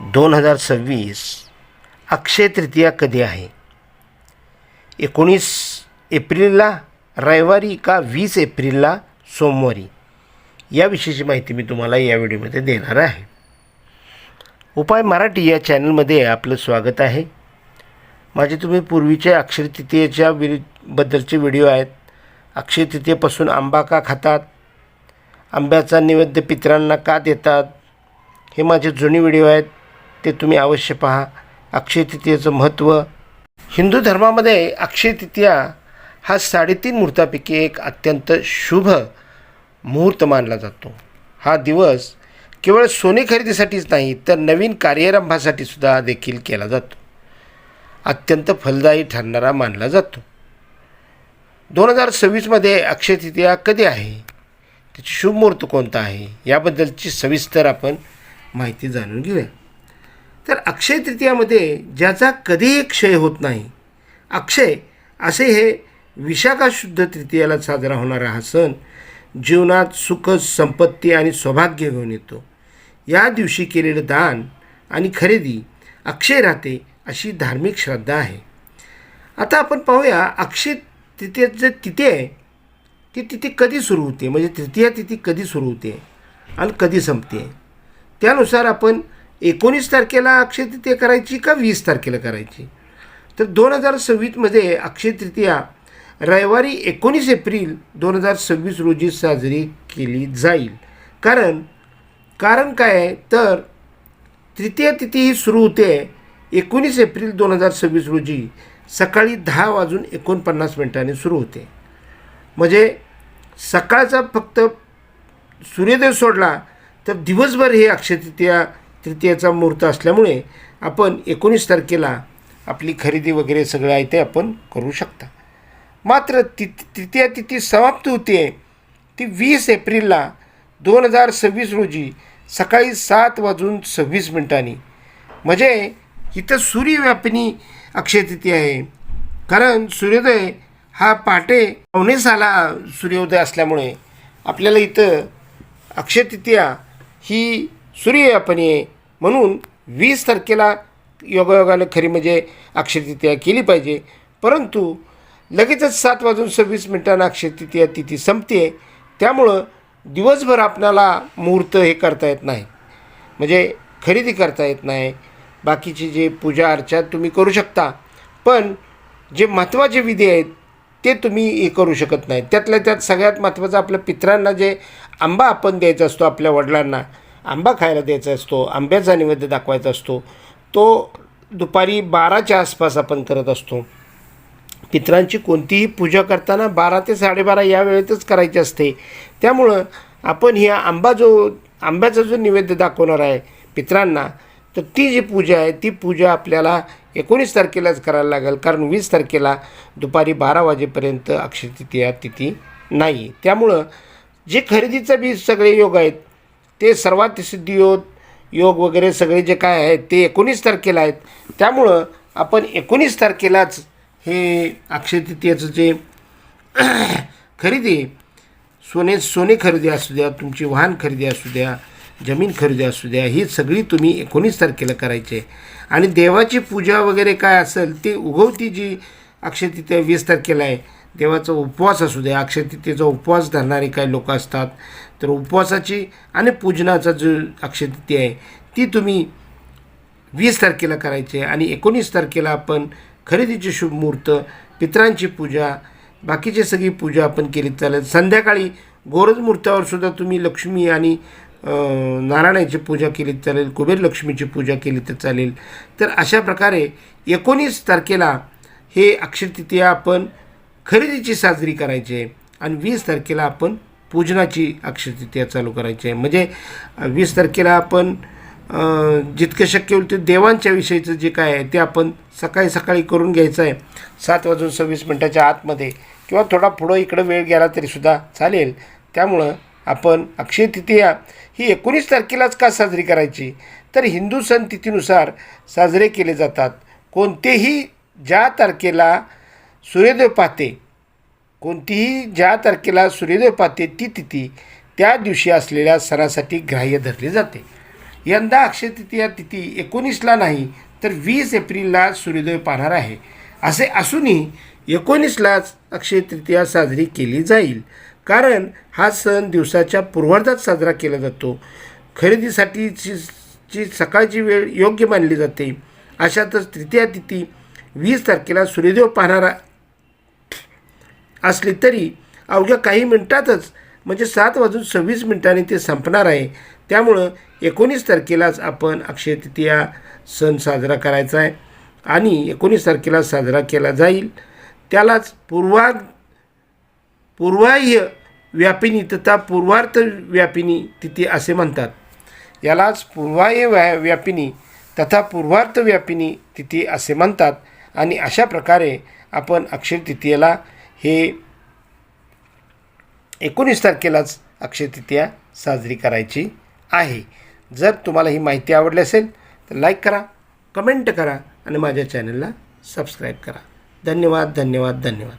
2026 अक्षय तृतीया कधी आहे? 19 एप्रिलला रविवारी का 20 एप्रिलला सोमवारी? याविषयीची माहिती मी तुम्हाला या व्हिडिओमध्ये देणार आहे. उपाय मराठी या चॅनलमध्ये आपलं स्वागत आहे. माझे तुम्ही पूर्वीचे अक्षय तृतीयेच्या बद्दलचे व्हिडिओ आहेत. अक्षय तृतीयेपासून आंबा का खातात, आंब्याचा नैवेद्य पितरांना का देतात, हे माझे जुने व्हिडिओ आहेत, ते तुम्ही अवश्य पहा. अक्षय तृतीयेचं महत्त्व. हिंदू धर्मामध्ये अक्षय तृतीया हा 3.5 मुहूर्तापैकी एक अत्यंत शुभ मुहूर्त मानला जातो. हा दिवस केवळ सोने खरेदीसाठीच नाही तर नवीन कार्यारंभासाठी सुद्धा देखील केला जातो. अत्यंत फलदायी ठरणारा मानला जातो. 2026मध्ये अक्षय तृतीया कधी आहे, त्याची शुभ मुहूर्त कोणता आहे, याबद्दलची सविस्तर आपण माहिती जाणून घेऊया. तर अक्षय तृतीयामध्ये ज्याचा कधीही क्षय होत नाही, अक्षय असे हे विशाखा शुद्ध तृतीयाला साजरा होणारा हा सण जीवनात सुख, संपत्ती आणि सौभाग्य घेऊन येतो. या दिवशी केलेलं दान आणि खरेदी अक्षय राहते अशी धार्मिक श्रद्धा आहे. आता आपण पाहूया अक्षय तृतीयेची जे तिथी आहे ती तिथी कधी सुरू होते, म्हणजे तृतीया तिथी कधी सुरू होते आणि कधी संपते. त्यानुसार आपण 19 तारखेला अक्षय तृतीया करायची का 20 तारखेला करायची. तर 2026मध्ये अक्षय तृतीया रविवारी 19 एप्रिल 2026 रोजी साजरी केली जाईल. कारण काय आहे तर तृतीया तिथी ही सुरू होते 19 एप्रिल 2026 रोजी सकाळी 10:49 सुरू होते. म्हणजे सकाळचा फक्त सूर्योदय सोडला तर दिवसभर हे अक्षय तृतीयाचा मुहूर्त असल्यामुळे आपण 19 तारखेला आपली खरेदी वगैरे सगळं आहे ते आपण करू शकता. मात्र तृतीया तिथी समाप्त होते ती 20 एप्रिलला 2026 रोजी सकाळी 7:26. म्हणजे इथं सूर्यव्यापिनी अक्षय तृतीया आहे. कारण सूर्योदय हा पहाटे 5:45ला सूर्योदय असल्यामुळे आपल्याला इथं अक्षय तृतीया ही सूर्यव्यापिनी आहे. म्हणून 20 तारखेला योगायोगानं खरी म्हणजे अक्षय तृतीया केली पाहिजे. परंतु लगेचच 7:26 अक्षय तृतीया तिथी संपते. त्यामुळं दिवसभर आपल्याला मुहूर्त हे करता येत नाही, म्हणजे खरेदी करता येत नाही. बाकीची जे पूजा अर्चा तुम्ही करू शकता, पण जे महत्त्वाचे विधी आहेत ते तुम्ही हे करू शकत नाही. त्यातल्या त्यात सगळ्यात महत्त्वाचं आपल्या पितरांना जे आंबा आपण द्यायचा असतो, आपल्या वडिलांना आंबा खायला द्यायचा असतो, आंब्याचा नैवेद्य दाखवायचा असतो, तो दुपारी 12च्या आसपास आपण करत असतो. पितरांची कोणतीही पूजा करताना 12 ते 12:30 या वेळेतच करायची असते. त्यामुळं आपण ही आंब्याचा जो नैवेद्य दाखवणार आहे पितरांना, तर ती जी पूजा आहे ती पूजा आपल्याला 19 तारखेलाच करायला लागेल. कारण 20 तारखेला दुपारी 12 वाजेपर्यंत अक्षय तृतीया तिथी नाही. त्यामुळं जे खरेदीचं बी सगळे योग आहेत ते सर्वात सिद्धी योग वगैरे सगळे जे काय आहेत ते 19 तारखेला आहेत. त्यामुळं आपण 19 तारखेलाच हे अक्षय तृतीयाचं जे खरेदी सोने खरेदी असू द्या, तुमची वाहन खरेदी असू द्या, जमीन खरेदी असू द्या, ही सगळी तुम्ही 19 तारखेला करायची. आणि देवाची पूजा वगैरे काय असेल ते उगवती जी अक्षय तृतीया 20 तारखेला आहे. देवाचा उपवास असू द्या, अक्षय तृतीयेचा उपवास धरणारे काही लोक असतात, तर उपवासाची आणि पूजनाचा जो अक्षय तृतीया आहे ती तुम्ही 20 तारखेला करायची. आणि 19 तारखेला आपण खरेदीचे शुभ मुहूर्त, पितरांची पूजा, बाकीची सगळी पूजा आपण केली चालेल. संध्याकाळी गोरज मुहूर्तावर सुद्धा तुम्ही लक्ष्मी आणि नारायणाची पूजा केली चालेल, कुबेर लक्ष्मीची पूजा केली तर चालेल. तर अशा प्रकारे 19 तारखेला हे अक्षय तृतीया आपण खरेदीची साजरी करायची आहे आणि 20 तारखेला आपण पूजनाची अक्षय तृतीया चालू करायची आहे. म्हणजे 20 तारखेला आपण जितकं शक्य होईल ते देवांच्या विषयीचं जे काय आहे ते आपण सकाळी करून घ्यायचं आहे 7:26 आतमध्ये, किंवा थोडा पुढं इकडं वेळ गेला तरीसुद्धा चालेल. त्यामुळं आपण अक्षय तृतीया ही 19 तारखेलाच का साजरी करायची, तर हिंदू सण तिथीनुसार साजरे केले जातात. कोणतीही ज्या तारखेला सूर्योदय पाहते ती तिथी त्या दिवशी असलेल्या सणासाठी ग्राह्य धरली जाते. यंदा अक्षय तृतीया तिथी 19ला नाही तर 20 एप्रिलला सूर्योदय पाहणार आहे. असे असूनही 19लाच अक्षय तृतीया साजरी केली जाईल, कारण हा सण दिवसाच्या पूर्वार्धात साजरा केला जातो. खरेदीसाठीची सकाळची वेळ योग्य मानली जाते. अशातच तृतीया तिथी 20 तारखेला सूर्योदय पाहणारा असली तरी अवघ्या काही मिनिटातच म्हणजे 7:26 ते संपणार आहे. त्यामुळं 19 तारखेलाच आपण अक्षय तृतीया सण साजरा करायचा आहे आणि 19 तारखेला साजरा केला जाईल. त्यालाच पूर्वाह्य व्यापिनी तथा पूर्वार्थ व्यापिनी तिथी असे म्हणतात. यालाच पूर्वाह्य व्यापिनी तथा पूर्वार्थ व्यापिनी तिथी असे म्हणतात. आणि अशा प्रकारे आपण अक्षय तृतीयेला हे 19 तारखेलाच अक्षय तृतीया साजरी करायची आहे. जर तुम्हाला ही माहिती आवडली असेल तर लाईक करा, कमेंट करा आणि माझ्या चॅनलला सबस्क्राईब करा. धन्यवाद.